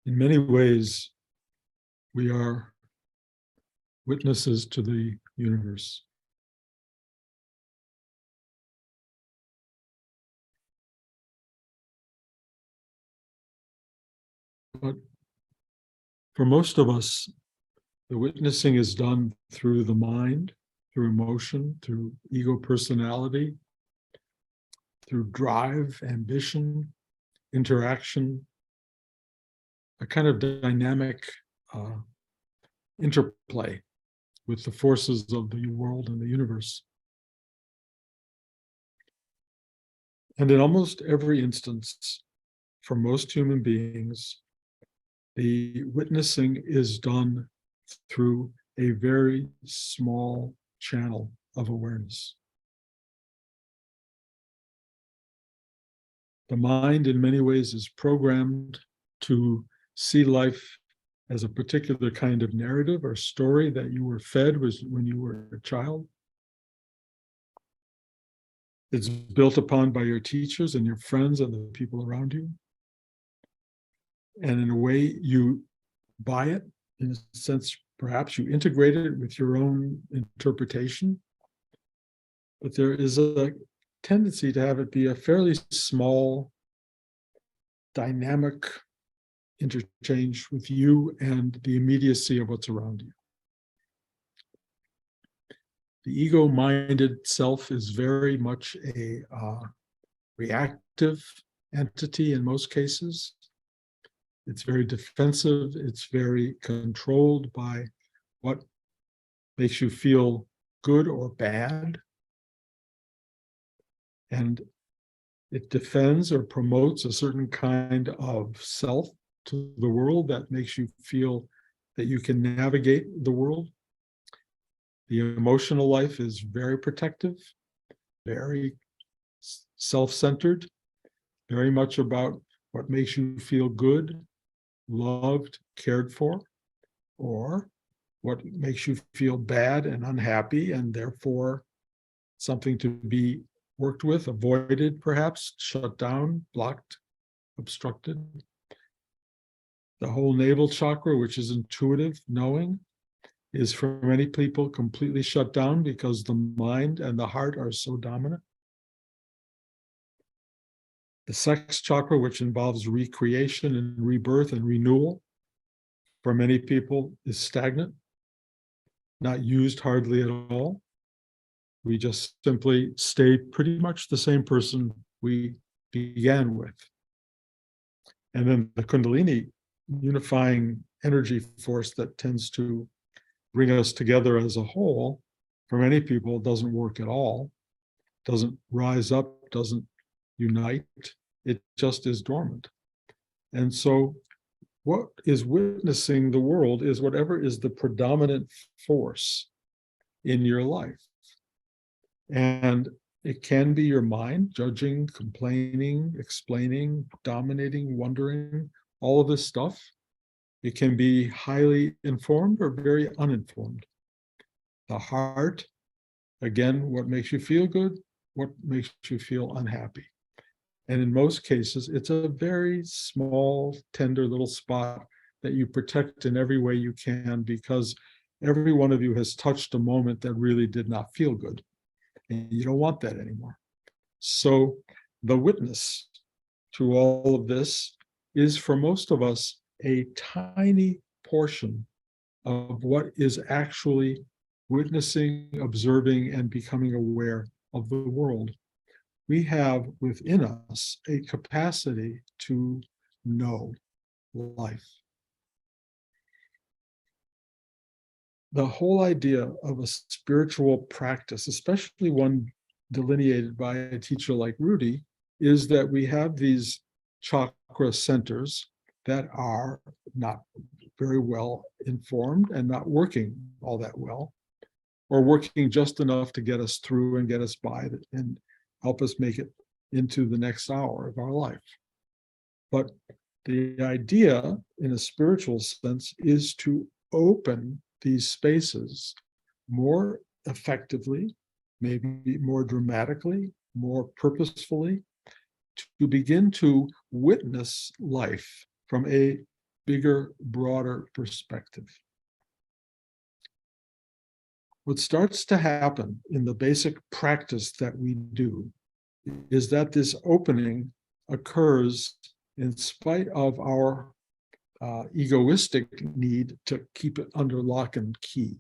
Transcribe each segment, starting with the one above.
In many ways, we are witnesses to the universe. But for most of us, the witnessing is done through the mind, through emotion, through ego personality, through drive, ambition, interaction, a kind of dynamic interplay with the forces of the world and the universe. And in almost every instance, for most human beings, the witnessing is done through a very small channel of awareness. The mind, in many ways, is programmed to see life as a particular kind of narrative or story that you were fed when you were a child. It's built upon by your teachers and your friends and the people around you. And in a way, you buy it. In a sense, perhaps you integrate it with your own interpretation. But there is a tendency to have it be a fairly small, dynamic interchange with you and the immediacy of what's around you. The ego-minded self is very much a reactive entity in most cases. It's very defensive. It's very controlled by what makes you feel good or bad. And it defends or promotes a certain kind of self to the world that makes you feel that you can navigate the world. The emotional life is very protective, very self-centered, very much about what makes you feel good, loved, cared for, or what makes you feel bad and unhappy, and therefore something to be worked with, avoided, perhaps, shut down, blocked, obstructed. The whole navel chakra, which is intuitive knowing, is for many people completely shut down because the mind and the heart are so dominant. The sex chakra, which involves recreation and rebirth and renewal, for many people is stagnant, not used hardly at all. We just simply stay pretty much the same person we began with. And then the Kundalini, unifying energy force that tends to bring us together as a whole, for many people, doesn't work at all, doesn't rise up, doesn't unite, it just is dormant. And so what is witnessing the world is whatever is the predominant force in your life. And it can be your mind, judging, complaining, explaining, dominating, wondering, all of this stuff. It can be highly informed or very uninformed. The heart, again, what makes you feel good, what makes you feel unhappy. And in most cases, it's a very small, tender little spot that you protect in every way you can, because every one of you has touched a moment that really did not feel good. And you don't want that anymore. So the witness to all of this is, for most of us, a tiny portion of what is actually witnessing, observing, and becoming aware of the world. We have within us a capacity to know life. The whole idea of a spiritual practice, especially one delineated by a teacher like Rudy, is that we have these chakra centers that are not very well informed and not working all that well, or working just enough to get us through and get us by and help us make it into the next hour of our life. But the idea, in a spiritual sense, is to open these spaces more effectively, maybe more dramatically, more purposefully, to begin to witness life from a bigger, broader perspective. What starts to happen in the basic practice that we do is that this opening occurs in spite of our egoistic need to keep it under lock and key.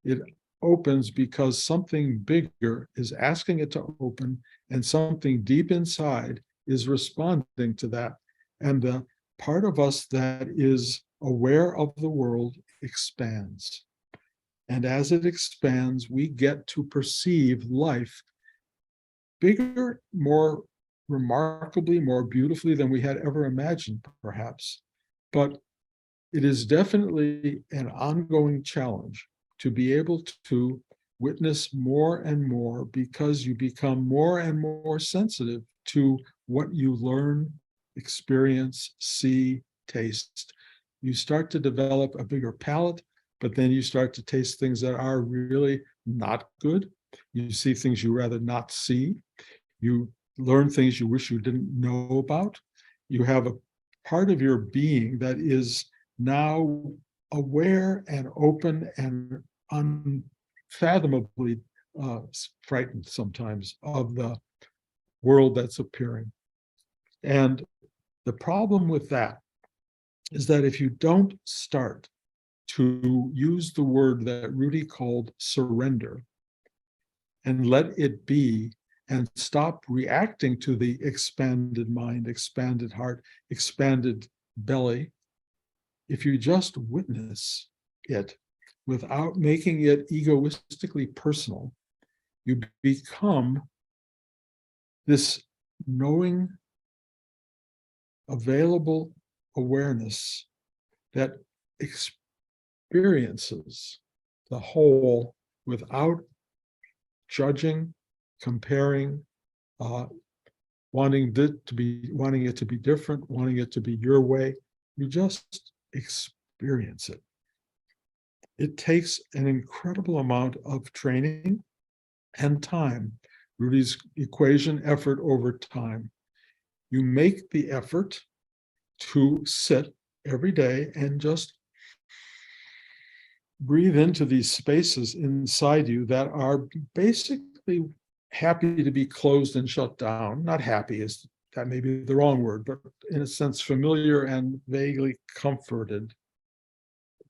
It opens because something bigger is asking it to open, and something deep inside is responding to that. And the part of us that is aware of the world expands. And as it expands, we get to perceive life bigger, more remarkably, more beautifully than we had ever imagined, perhaps. But it is definitely an ongoing challenge to be able to witness more and more, because you become more and more sensitive to what you learn, experience, see, taste. You start to develop a bigger palate, but then you start to taste things that are really not good. You see things you rather not see. You learn things you wish you didn't know about. You have a part of your being that is now aware and open and unfathomably frightened sometimes of the world that's appearing. And the problem with that is that if you don't start to use the word that Rudy called surrender and let it be, and stop reacting to the expanded mind, expanded heart, expanded belly, if you just witness it without making it egoistically personal, you become this knowing, available awareness that experiences the whole without judging, comparing, wanting it to be different, wanting it to be your way. You just experience it. It takes an incredible amount of training and time. Rudy's equation, effort over time. You make the effort to sit every day and just breathe into these spaces inside you that are basically happy to be closed and shut down. Not happy, is that may be the wrong word, but in a sense familiar and vaguely comforted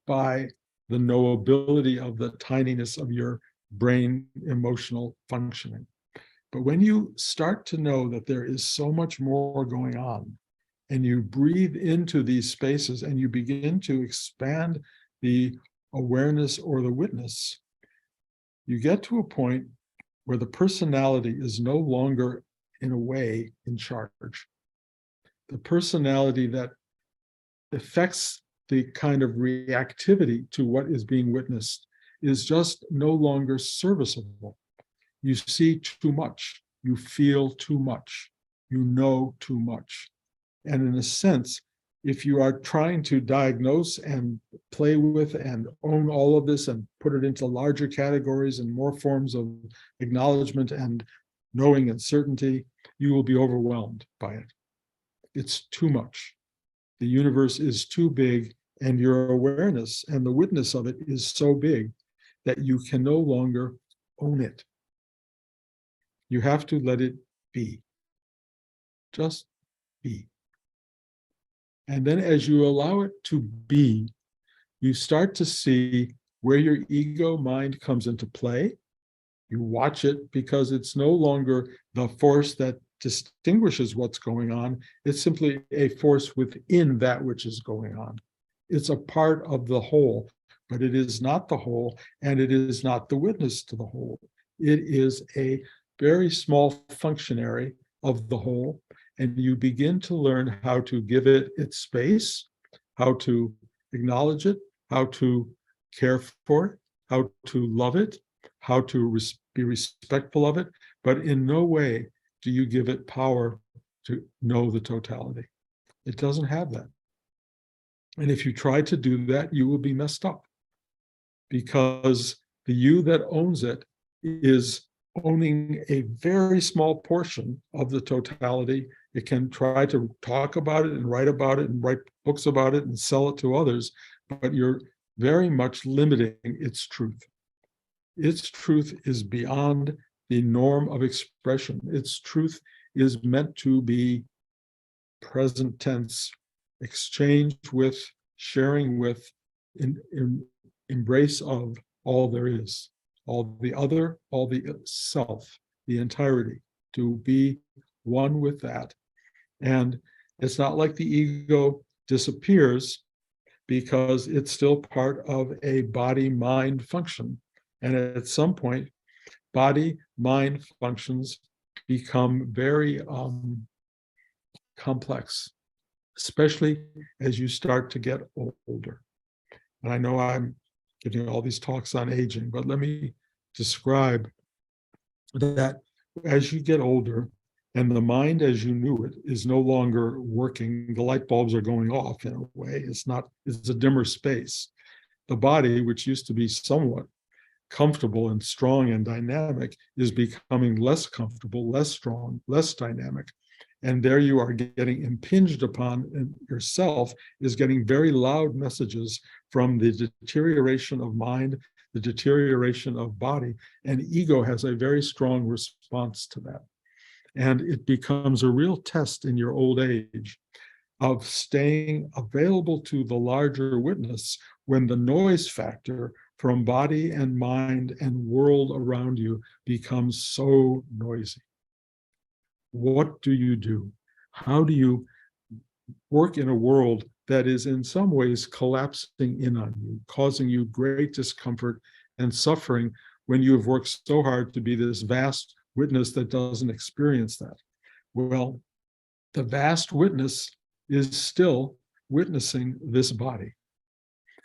by the knowability of the tininess of your brain emotional functioning. But when you start to know that there is so much more going on, and you breathe into these spaces and you begin to expand the awareness or the witness, you get to a point where the personality is no longer, in a way, in charge. The personality that affects the kind of reactivity to what is being witnessed is just no longer serviceable. You see too much, you feel too much, you know too much. And in a sense, if you are trying to diagnose and play with and own all of this and put it into larger categories and more forms of acknowledgement and knowing and certainty, you will be overwhelmed by it. It's too much. The universe is too big, and your awareness and the witness of it is so big that you can no longer own it. You have to let it be. Just be. And then as you allow it to be, you start to see where your ego mind comes into play. You watch it because it's no longer the force that distinguishes what's going on. It's simply a force within that which is going on. It's a part of the whole, but it is not the whole, and it is not the witness to the whole. It is a very small functionary of the whole, and you begin to learn how to give it its space, how to acknowledge it, how to care for it, how to love it, how to be respectful of it, but in no way do you give it power to know the totality. It doesn't have that. And if you try to do that, you will be messed up, because the you that owns it is owning a very small portion of the totality It can try to talk about it and write books about it and sell it to others, but you're very much limiting its truth. Its truth is beyond the norm of expression. Its truth is meant to be present tense, exchanged with, sharing with, in embrace of all there is, all the other, all the self, the entirety, to be one with that. And it's not like the ego disappears, because it's still part of a body-mind function. And at some point, body-mind functions become very complex, especially as you start to get older. And I know I'm giving all these talks on aging, but let me describe that as you get older, and the mind as you knew it is no longer working, the light bulbs are going off in a way. It's a dimmer space. The body, which used to be somewhat comfortable and strong and dynamic, is becoming less comfortable, less strong, less dynamic. And there you are getting impinged upon, and yourself is getting very loud messages from the deterioration of mind, the deterioration of body, and ego has a very strong response to that. And it becomes a real test in your old age of staying available to the larger witness when the noise factor from body and mind and world around you becomes so noisy. What do you do? How do you work in a world that is in some ways collapsing in on you, causing you great discomfort and suffering when you have worked so hard to be this vast witness that doesn't experience that? Well, the vast witness is still witnessing this body.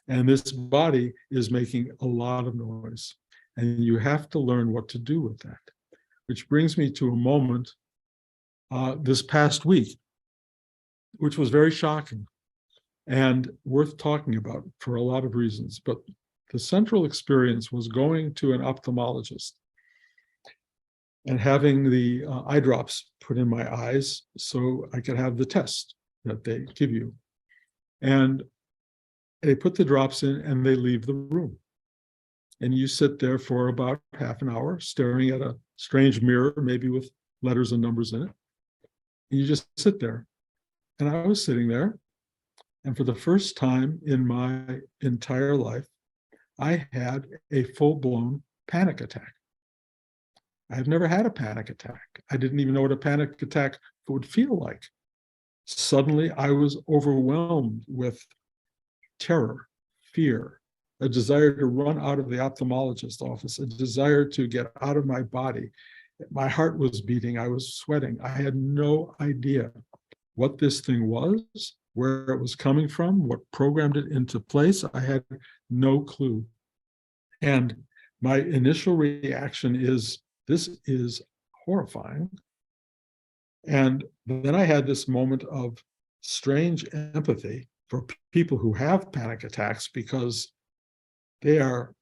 And this body is making a lot of noise. And you have to learn what to do with that. Which brings me to a moment this past week, which was very shocking and worth talking about for a lot of reasons. But the central experience was going to an ophthalmologist and having the eye drops put in my eyes so I could have the test that they give you. And they put the drops in and they leave the room. And you sit there for about half an hour staring at a strange mirror, maybe with letters and numbers in it. And you just sit there. And I was sitting there, and for the first time in my entire life, I had a full-blown panic attack. I've never had a panic attack. I didn't even know what a panic attack would feel like. Suddenly, I was overwhelmed with terror, fear, a desire to run out of the ophthalmologist's office, a desire to get out of my body. My heart was beating. I was sweating. I had no idea what this thing was, where it was coming from, what programmed it into place. I had no clue. And my initial reaction is, this is horrifying. And then I had this moment of strange empathy for people who have panic attacks, because they are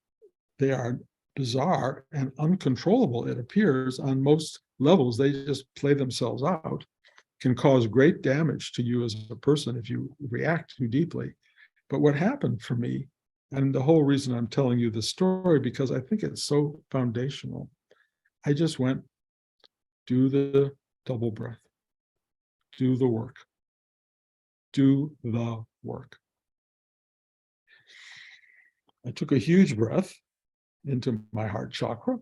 bizarre and uncontrollable, it appears, on most levels. They just play themselves out, can cause great damage to you as a person if you react too deeply. But what happened for me, and the whole reason I'm telling you this story, because I think it's so foundational, I just went, do the double breath, do the work, do the work. I took a huge breath into my heart chakra,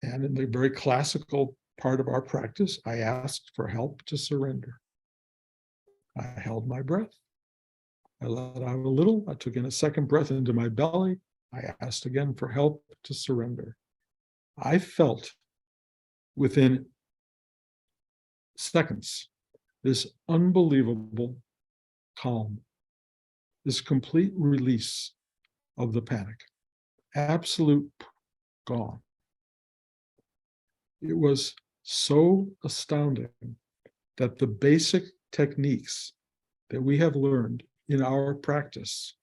and in the very classical part of our practice, I asked for help to surrender. I held my breath. I let out a little. I took in a second breath into my belly. I asked again for help to surrender. I felt within seconds this unbelievable calm, this complete release of the panic, absolute gone. It was so astounding that the basic techniques that we have learned in our practice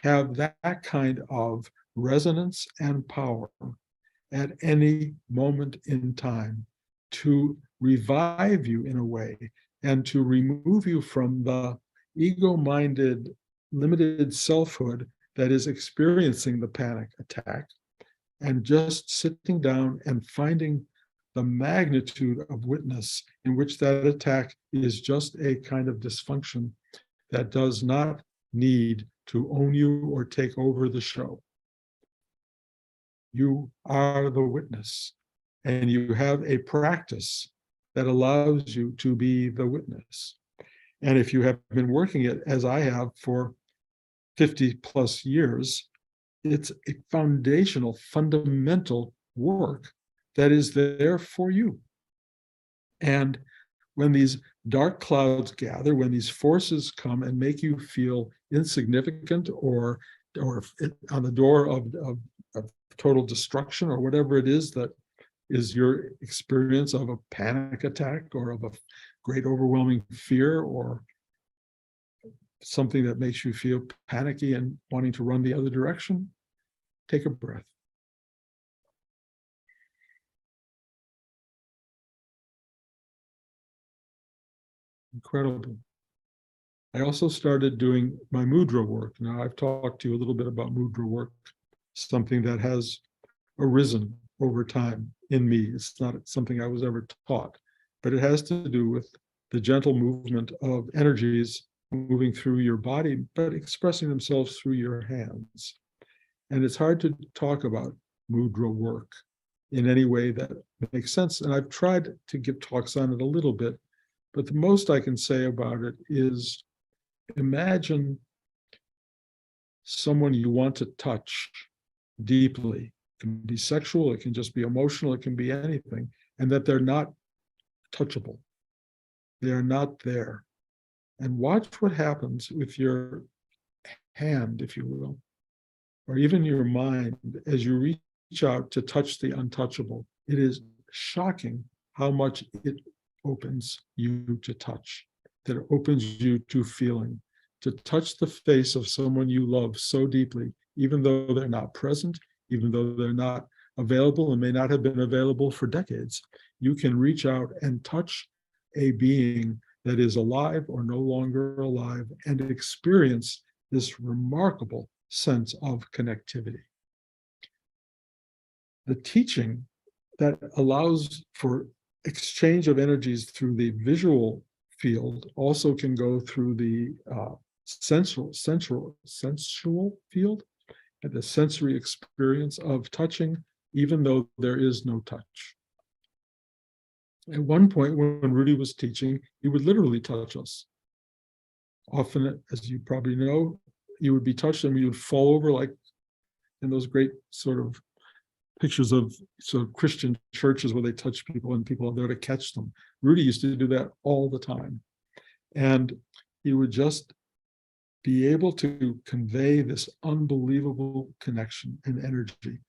have that kind of resonance and power at any moment in time to revive you in a way and to remove you from the ego-minded, limited selfhood that is experiencing the panic attack, and just sitting down and finding the magnitude of witness in which that attack is just a kind of dysfunction that does not need to own you or take over the show. You are the witness, and you have a practice that allows you to be the witness. And if you have been working it, as I have for 50 plus years, it's a foundational, fundamental work that is there for you. And when these dark clouds gather, when these forces come and make you feel insignificant or on the door of total destruction, or whatever it is that is your experience of a panic attack or of a great overwhelming fear, or something that makes you feel panicky and wanting to run the other direction, take a breath. Incredible. I also started doing my mudra work. Now, I've talked to you a little bit about mudra work, something that has arisen over time in me. It's not something I was ever taught, but it has to do with the gentle movement of energies moving through your body, but expressing themselves through your hands. And it's hard to talk about mudra work in any way that makes sense. And I've tried to give talks on it a little bit, but the most I can say about it is, imagine someone you want to touch deeply. It can be sexual, it can just be emotional, it can be anything, and that they're not touchable. They are not there. And watch what happens with your hand, if you will, or even your mind, as you reach out to touch the untouchable. It is shocking how much it opens you to touch, that it opens you to feeling, to touch the face of someone you love so deeply, even though they're not present, even though they're not available and may not have been available for decades. You can reach out and touch a being that is alive or no longer alive and experience this remarkable sense of connectivity. The teaching that allows for exchange of energies through the visual field also can go through the sensual field, and the sensory experience of touching, even though there is no touch. At one point, when Rudy was teaching, he would literally touch us. Often, as you probably know, you would be touched and you would fall over, like in those great sort of pictures of sort of Christian churches where they touch people and people are there to catch them. Rudy used to do that all the time. And he would just be able to convey this unbelievable connection and energy.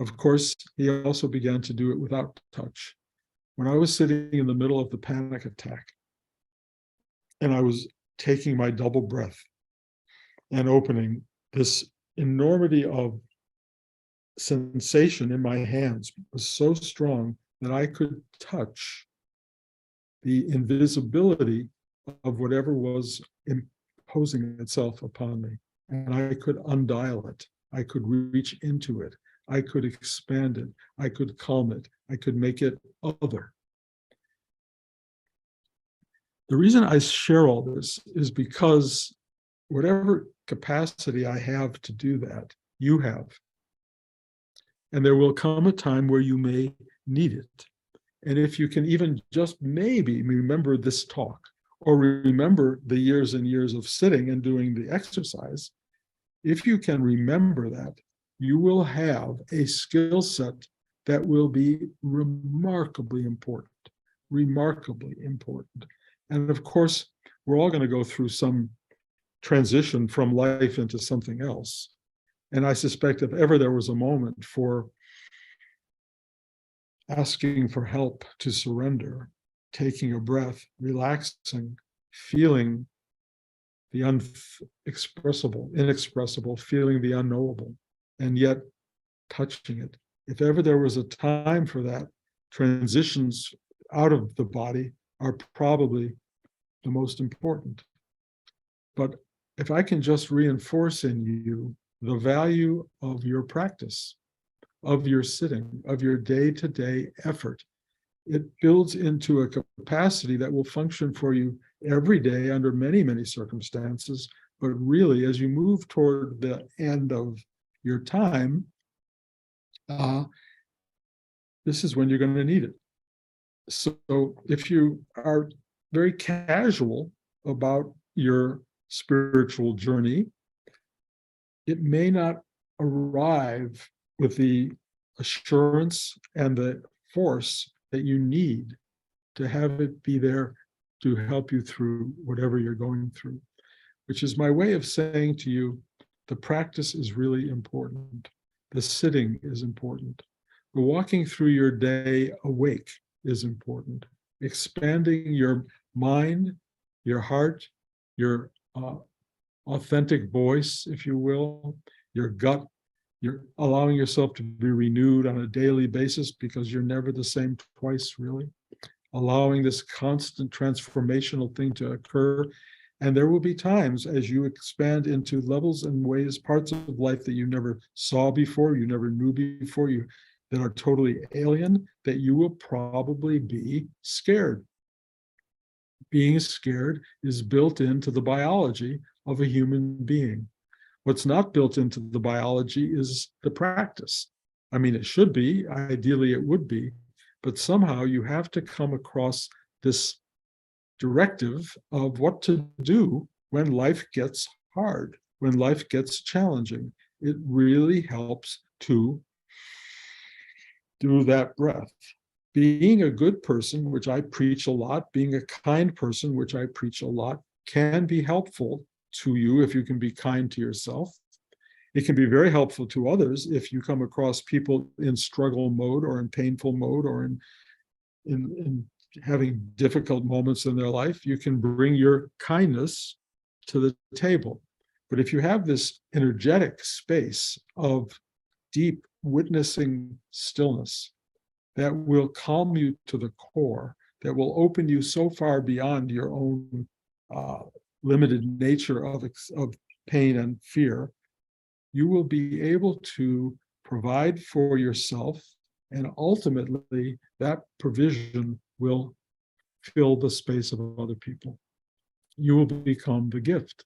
Of course, he also began to do it without touch. When I was sitting in the middle of the panic attack, and I was taking my double breath and opening, this enormity of sensation in my hands was so strong that I could touch the invisibility of whatever was imposing itself upon me. And I could undial it. I could reach into it. I could expand it. I could calm it. I could make it other. The reason I share all this is because whatever capacity I have to do that, you have. And there will come a time where you may need it. And if you can even just maybe remember this talk, or remember the years and years of sitting and doing the exercise, if you can remember that, you will have a skill set that will be remarkably important, remarkably important. And of course, we're all going to go through some transition from life into something else. And I suspect if ever there was a moment for asking for help to surrender, taking a breath, relaxing, feeling the inexpressible, feeling the unknowable, and yet touching it. If ever there was a time for that, transitions out of the body are probably the most important. But if I can just reinforce in you the value of your practice, of your sitting, of your day-to-day effort, it builds into a capacity that will function for you every day under many, many circumstances. But really, as you move toward the end of your time, this is when you're going to need it. So if you are very casual about your spiritual journey, it may not arrive with the assurance and the force that you need to have it be there to help you through whatever you're going through, which is my way of saying to you, the practice is really important. The sitting is important. The walking through your day awake is important. Expanding your mind, your heart, your authentic voice, if you will, your gut, you're allowing yourself to be renewed on a daily basis because you're never the same twice, really. Allowing this constant transformational thing to occur. And there will be times as you expand into levels and ways, parts of life that you never saw before, you never knew before, you that are totally alien, that you will probably be scared. Being scared is built into the biology of a human being. What's not built into the biology is the practice. I mean, it should be, ideally it would be, but somehow you have to come across this directive of what to do when life gets hard, when life gets challenging. It really helps to do that breath. Being a good person, which I preach a lot, being a kind person, which I preach a lot, can be helpful to you if you can be kind to yourself. It can be very helpful to others if you come across people in struggle mode or in painful mode or in having difficult moments in their life. You can bring your kindness to the table. But if you have this energetic space of deep witnessing stillness that will calm you to the core, that will open you so far beyond your own limited nature of pain and fear, you will be able to provide for yourself, and ultimately that provision will fill the space of other people. You will become the gift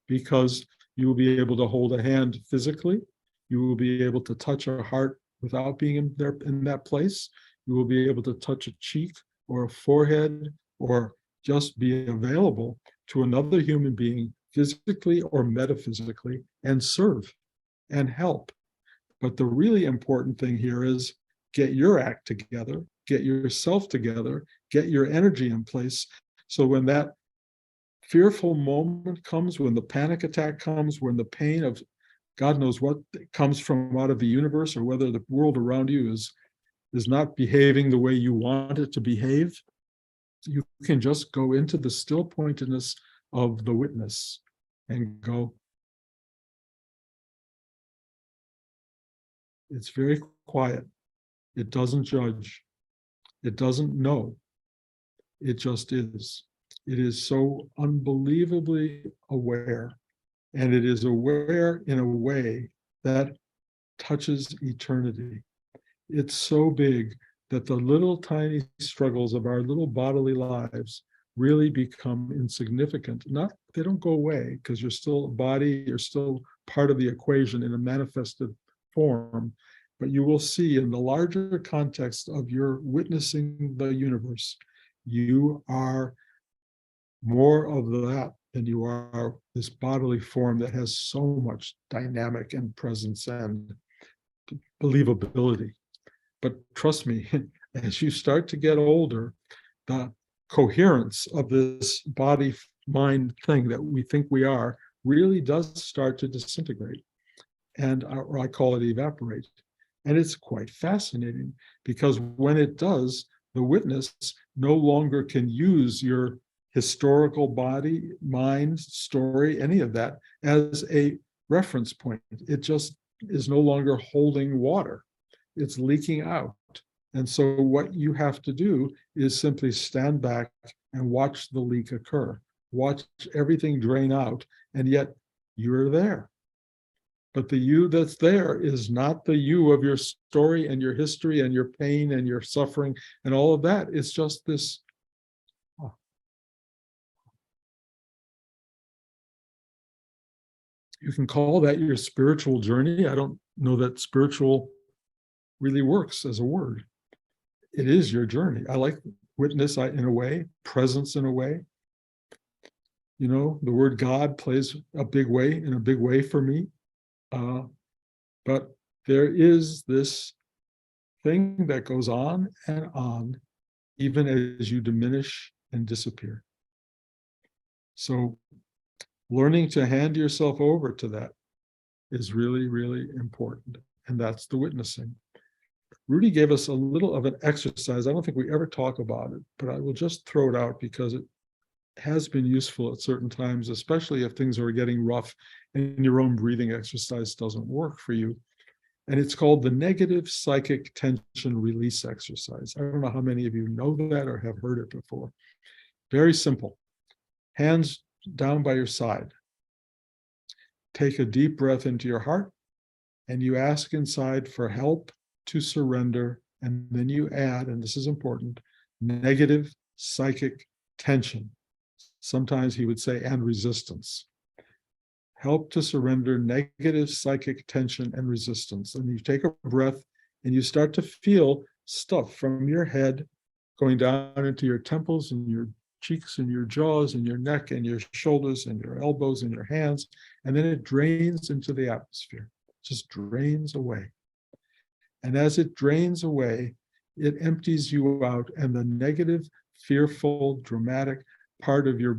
because you will be able to hold a hand physically. You will be able to touch a heart without being in that place. You will be able to touch a cheek or a forehead or just be available to another human being physically or metaphysically and serve and help. But the really important thing here is get your act together, get yourself together, get your energy in place. So when that fearful moment comes, when the panic attack comes, when the pain of God knows what comes from out of the universe, or whether the world around you is not behaving the way you want it to behave, you can just go into the still pointedness of the witness and go, it's very quiet. It doesn't judge. It doesn't know. It just is. It is so unbelievably aware. And it is aware in a way that touches eternity. It's so big that the little tiny struggles of our little bodily lives really become insignificant. They don't go away because you're still a body, you're still part of the equation in a manifested form, but you will see in the larger context of your witnessing the universe, you are more of that than you are this bodily form that has so much dynamic and presence and believability. But trust me, as you start to get older, the coherence of this body-mind thing that we think we are really does start to disintegrate. And or I call it evaporate. And it's quite fascinating because when it does, the witness no longer can use your historical body, mind, story, any of that as a reference point. It just is no longer holding water. It's leaking out. And so what you have to do is simply stand back and watch the leak occur, watch everything drain out, and yet you're there. But the you that's there is not the you of your story and your history and your pain and your suffering and all of that. It's just this. You can call that your spiritual journey. I don't know that spiritual really works as a word. It is your journey. I like witness in a way, presence in a way. You know, the word God plays a big way for me. But there is this thing that goes on and on, even as you diminish and disappear. So learning to hand yourself over to that is really, really important. And that's the witnessing. Rudy gave us a little of an exercise. I don't think we ever talk about it, but I will just throw it out because it has been useful at certain times, especially if things are getting rough and your own breathing exercise doesn't work for you. And it's called the negative psychic tension release exercise. I don't know how many of you know that or have heard it before. Very simple. Hands down by your side. Take a deep breath into your heart, and you ask inside for help to surrender. And then you add, and this is important, negative psychic tension. Sometimes he would say, and resistance. Help to surrender negative psychic tension and resistance. And you take a breath and you start to feel stuff from your head going down into your temples and your cheeks and your jaws and your neck and your shoulders and your elbows and your hands. And then it drains into the atmosphere, just drains away. And as it drains away, it empties you out, and the negative, fearful, dramatic part of your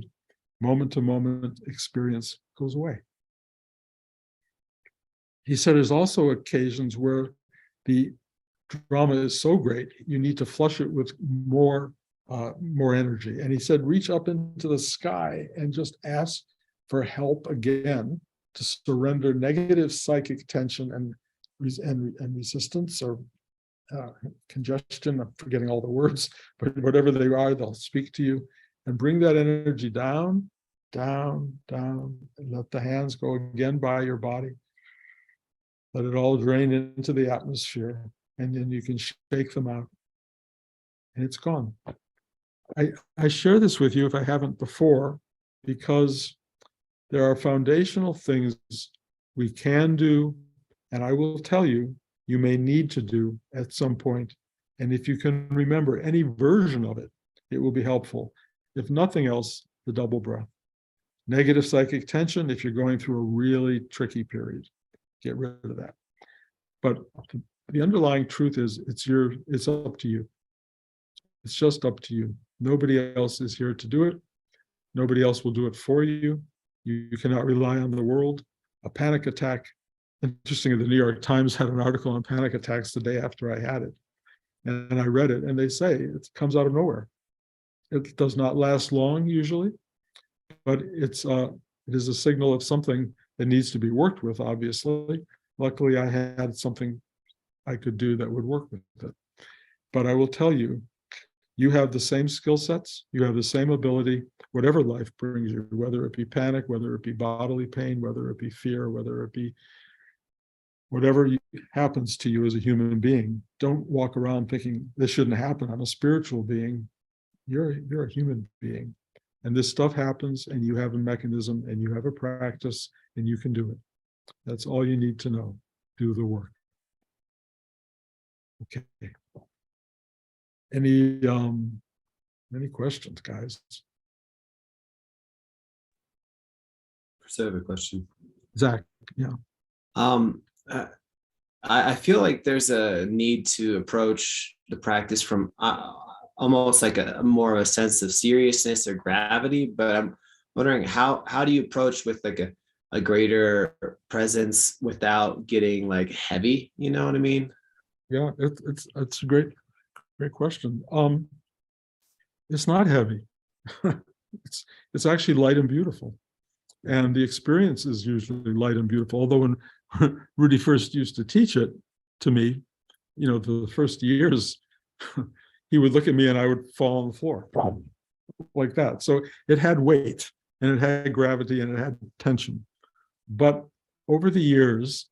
moment-to-moment experience goes away. He said there's also occasions where the drama is so great, you need to flush it with more energy. And he said, reach up into the sky and just ask for help again to surrender negative psychic tension and resistance or congestion. I'm forgetting all the words, but whatever they are, they'll speak to you, and bring that energy down, down, down, and let the hands go again by your body. Let it all drain into the atmosphere, and then you can shake them out, and it's gone. I share this with you if I haven't before, because there are foundational things we can do, and I will tell you, you may need to do at some point. And if you can remember any version of it, it will be helpful. If nothing else, the double breath. Negative psychic tension, if you're going through a really tricky period, get rid of that. But the underlying truth is it's up to you. It's just up to you. Nobody else is here to do it. Nobody else will do it for you. You cannot rely on the world. A panic attack. Interesting, the New York Times had an article on panic attacks the day after I had it. And I read it, and they say it comes out of nowhere. It does not last long usually, but it is a signal of something that needs to be worked with, obviously. Luckily, I had something I could do that would work with it. But I will tell you, you have the same skill sets, you have the same ability, whatever life brings you, whether it be panic, whether it be bodily pain, whether it be fear, whether it be whatever happens to you as a human being. Don't walk around thinking this shouldn't happen. I'm a spiritual being. You're a human being. And this stuff happens, and you have a mechanism, and you have a practice, and you can do it. That's all you need to know. Do the work. Okay. Any questions, guys? So I have a question. Zach, yeah. I feel like there's a need to approach the practice from almost like a more of a sense of seriousness or gravity, but I'm wondering how do you approach with like a greater presence without getting like heavy, you know what I mean? Yeah, it's a great question. It's not heavy. It's actually light and beautiful. And the experience is usually light and beautiful. Although when Rudy first used to teach it to me, the first years, he would look at me and I would fall on the floor like that. So it had weight and it had gravity and it had tension. But over the years,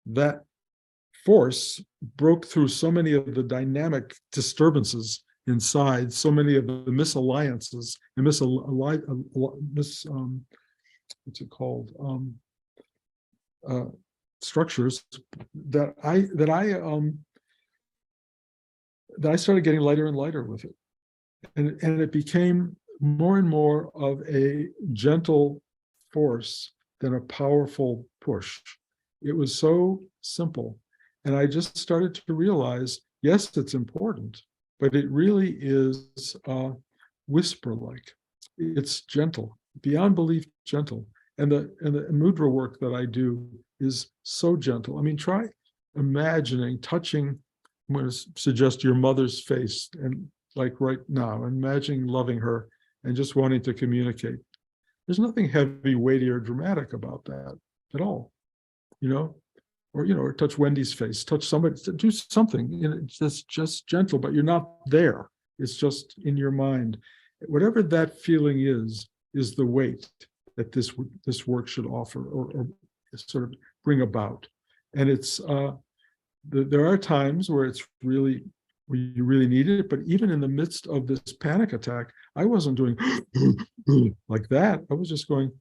that force broke through so many of the dynamic disturbances inside, so many of the misalliances and what's it called? Structures that I started getting lighter and lighter with it. And it became more and more of a gentle force than a powerful push. It was so simple. And I just started to realize, yes, it's important, but it really is whisper-like. It's gentle, beyond belief gentle. And the mudra work that I do is so gentle. I mean, try imagining, touching, I'm going to suggest your mother's face, and like right now, imagining loving her and just wanting to communicate. There's nothing heavy, weighty, or dramatic about that at all, you know? Or, you know, or touch Wendy's face, touch somebody, do something, you know, it's just gentle, but you're not there. It's just in your mind. Whatever that feeling is the weight that this work should offer or sort of bring about. And it's, there are times where it's really, where you really need it, but even in the midst of this panic attack, I wasn't doing like that. I was just going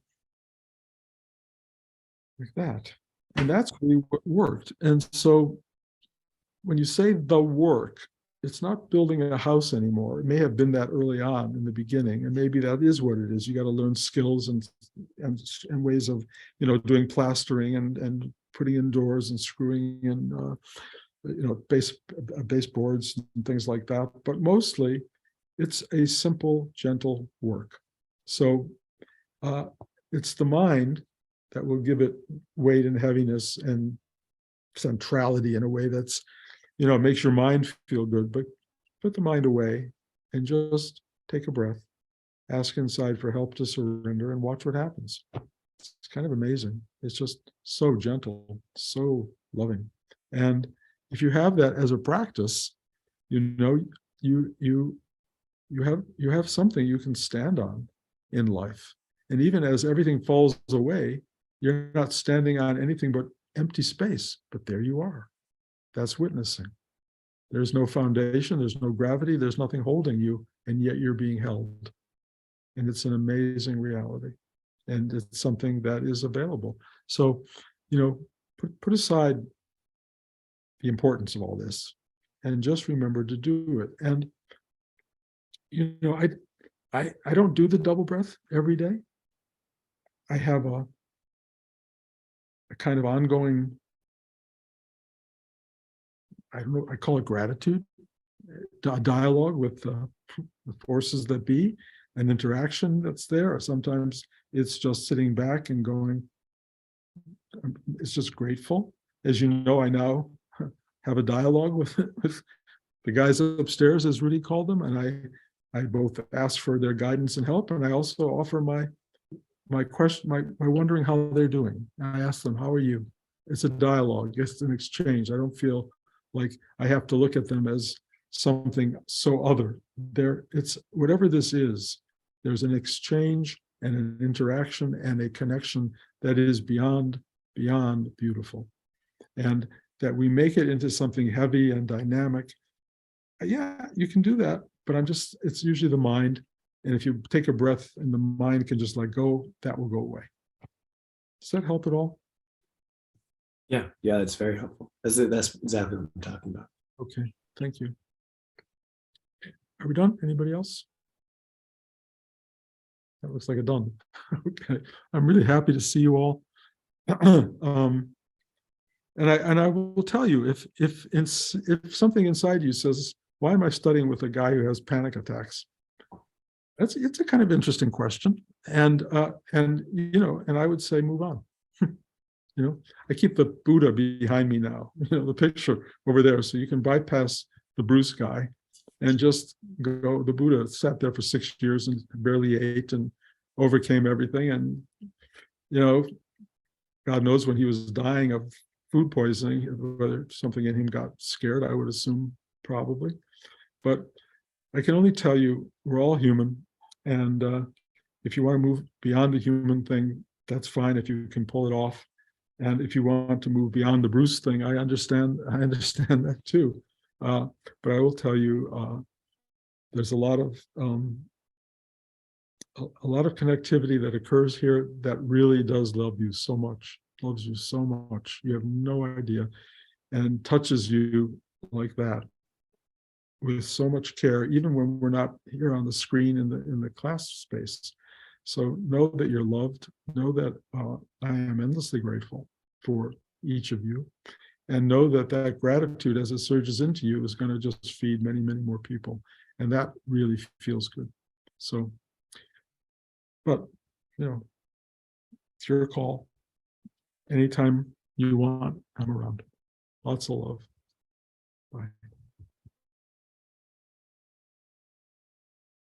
like that. And that's really what worked. And so when you say the work, it's not building a house anymore. It may have been that early on in the beginning, and maybe that is what it is. You got to learn skills and ways of, you know, doing plastering and putting in doors and screwing in, you know, baseboards and things like that. But mostly, it's a simple, gentle work. So it's the mind that will give it weight and heaviness and centrality in a way that's, you know, makes your mind feel good, but put the mind away and just take a breath, ask inside for help to surrender and watch what happens. It's kind of amazing. It's just so gentle, so loving. And if you have that as a practice, you know, you have something you can stand on in life. And even as everything falls away, you're not standing on anything but empty space, but there you are. That's witnessing. There's no foundation, there's no gravity, there's nothing holding you, and yet you're being held. And it's an amazing reality. And it's something that is available. So, you know, put aside the importance of all this and just remember to do it. And, you know, I don't do the double breath every day. I have a kind of ongoing, I don't know, I call it gratitude, a dialogue with the forces that be, an interaction that's there. Sometimes it's just sitting back and going, it's just grateful. As you know, I now have a dialogue with the guys upstairs, as Rudy called them, and I both ask for their guidance and help, and I also offer my wondering how they're doing. I ask them, how are you? It's a dialogue, it's an exchange. I don't feel like I have to look at them as something so other. It's whatever this is, there's an exchange and an interaction and a connection that is beyond beautiful. And that we make it into something heavy and dynamic. Yeah, you can do that, but it's usually the mind. And if you take a breath and the mind can just let go, that will go away. Does that help at all? Yeah, that's very helpful. That's exactly what I'm talking about. Okay, thank you. Are we done? Anybody else? That looks like a done. Okay, I'm really happy to see you all. And I will tell you, if something inside you says, why am I studying with a guy who has panic attacks? It's a kind of interesting question. And you know, and I would say move on. You know, I keep the Buddha behind me now, you know, the picture over there, so you can bypass the Bruce guy and just go. The Buddha sat there for 6 years and barely ate and overcame everything. And, you know, God knows when he was dying of food poisoning, whether something in him got scared, I would assume probably. But I can only tell you, we're all human. And if you want to move beyond the human thing, that's fine if you can pull it off. And if you want to move beyond the Bruce thing, I understand that too. But I will tell you, there's a lot of connectivity that occurs here that really does love you so much, loves you so much. You have no idea, and touches you like that with so much care, even when we're not here on the screen in the class space. So know that you're loved. Know that I am endlessly grateful for each of you, and know that that gratitude, as it surges into you, is going to just feed many, many more people, and that really feels good. So, but it's your call. Anytime you want, I'm around. Lots of love. Bye.